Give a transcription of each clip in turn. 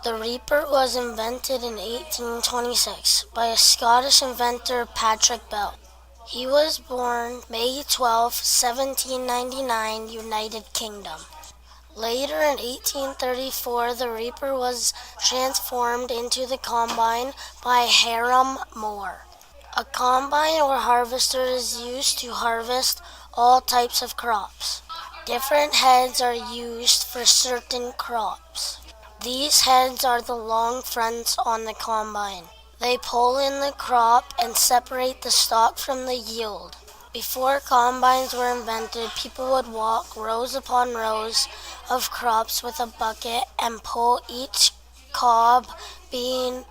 The reaper was invented in 1826 by a Scottish inventor, Patrick Bell. He was born May 12, 1799, United Kingdom. Later in 1834, the reaper was transformed into the combine by Hiram Moore. A combine or harvester is used to harvest all types of crops. Different heads are used for certain crops. These heads are the long fronts on the combine. They pull in the crop and separate the stalk from the yield. Before combines were invented, people would walk rows upon rows of crops with a bucket and pull each cob, bean,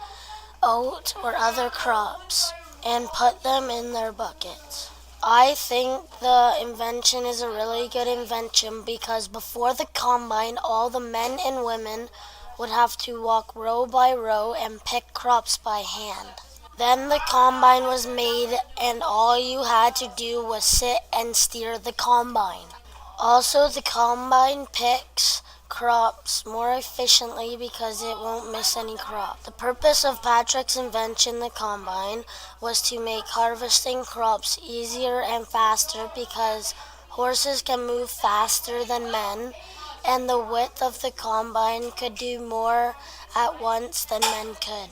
oat, or other crops and put them in their buckets. I think the invention is a really good invention because before the combine, all the men and women would have to walk row by row and pick crops by hand. Then the combine was made and all you had to do was sit and steer the combine. Also, the combine picks crops more efficiently because it won't miss any crop. The purpose of Patrick's invention, the combine, was to make harvesting crops easier and faster because horses can move faster than men, and the width of the combine could do more at once than men could.